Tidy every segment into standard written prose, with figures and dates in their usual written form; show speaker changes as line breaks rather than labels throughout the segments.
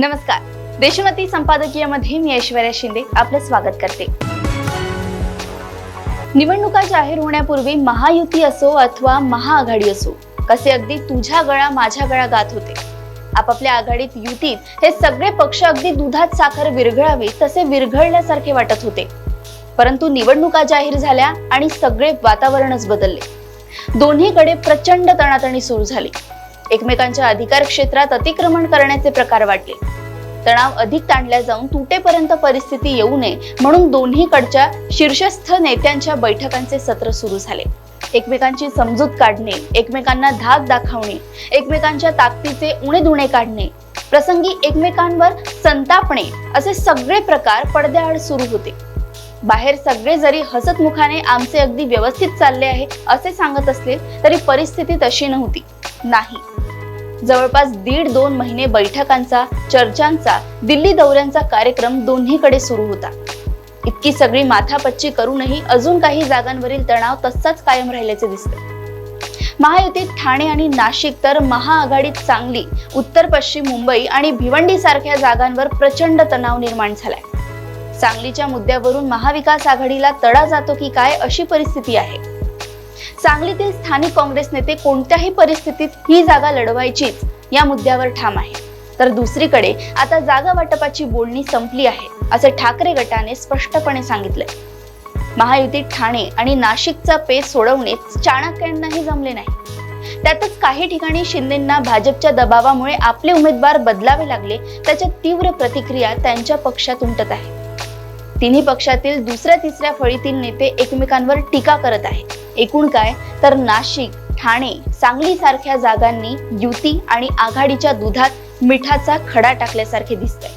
नमस्कार, देशोन्नती संपादकीयमध्ये मी ऐश्वर्या शिंदे आपलं स्वागत करते। निवडणुका जाहीर होण्यापूर्वी महायुती असो अथवा महाआघाडी असो, कसे अगदी तुझ्या गळा माझ्या गळा गात होते। आपापल्या आघाडीत युतीत हे सगळे पक्ष अगदी दुधात साखर विरघळावी तसे विरघळल्यासारखे वाटत होते। परंतु निवडणुका जाहीर झाल्या आणि सगळे वातावरणच बदलले। दोन्हीकडे प्रचंड तणातणी सुरू झाली। एकमेकांच्या अधिकार क्षेत्रात अतिक्रमण करण्याचे प्रकार वाढले। तणाव अधिक ताणल्या जाऊन तुटेपर्यंत परिस्थिती येऊ नये म्हणून दोन्हीकडच्या शीर्षस्थ नेत्यांच्या बैठकांचे सत्र सुरू झाले। एकमेकांची समजूत काढणे, एकमेकांना धाक दाखवणे, एकमेकांच्या ताकदीचे उणे-दुणे काढणे, प्रसंगी एकमेकांवर संतापणे असे सगळे प्रकार पडद्याआड सुरू होते। बाहेर सगळे जरी हसतमुखाने आमचे अगदी व्यवस्थित चालले आहे असे सांगत असले तरी परिस्थिती तशी नव्हती। नाही, जवळपास 1.5-2 महिने बैठकांचा, चर्चांचा, दिल्ली दौऱ्यांचा कार्यक्रम दोन्हीकडे सुरू होता। इतकी सगळी माथापच्ची करूनही अजून काही जागांवरील तणाव तसाच कायम राहिल्याचे दिसते। महायुतीत ठाणे आणि नाशिक तर महाआघाडीत सांगली, उत्तर पश्चिम मुंबई आणि भिवंडी सारख्या जागांवर प्रचंड तणाव निर्माण झालाय। सांगलीच्या मुद्द्यावरून महाविकास आघाडीला तडा जातो की काय अशी परिस्थिती आहे। सांगलीतील स्थानिक काँग्रेस नेते कोणत्याही परिस्थितीत ही जागा लढवायचीच या मुद्द्यावर ठाम आहे। तर दुसरीकडे आता जागा वाटपाची बोलणी संपली आहे असे ठाकरे गटाने स्पष्टपणे सांगितलंय। महायुतीत ठाणे आणि नाशिकचा पेच सोडवणे चाणक्यांनाही जमले नाही। त्यातच काही ठिकाणी शिंदेंना भाजपच्या दबावामुळे आपले उमेदवार बदलावे लागले, त्याच्या तीव्र प्रतिक्रिया त्यांच्या पक्षात उमटत आहे। तिन्ही पक्षातील दुसऱ्या-तिसऱ्या फळीतील नेते एकमेकांवर टीका करत आहेत। एकूण काय तर नाशिक, ठाणे, सांगली सारख्या जागांनी युती आणि आघाडीच्या दुधात मिठाचा खडा टाकल्यासारखे दिसतंय।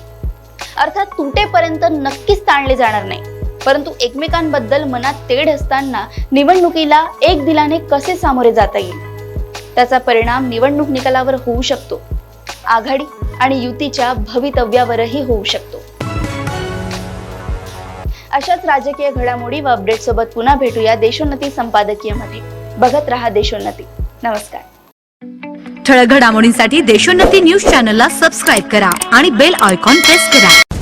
अर्थात तुटेपर्यंत नक्कीच ताणले जाणार नाही, परंतु एकमेकांबद्दल मनात तेढ असताना निवडणुकीला एक दिलाने कसे सामोरे जाता येईल त्याचा परिणाम निवडणूक निकालावर होऊ शकतो, आघाडी आणि युतीच्या भवितव्यावरही होऊ शकतो। अशाच राजकीय घडामोडी व अपडेट सोबत पुन्हा भेटूया देशोन्नती संपादकीयमध्ये। बघत रहा देशोन्नती। नमस्कार।
ठळक घडामोडींसाठी देशोन्नती न्यूज चॅनलला सबस्क्राईब करा आणि बेल आयकॉन प्रेस करा।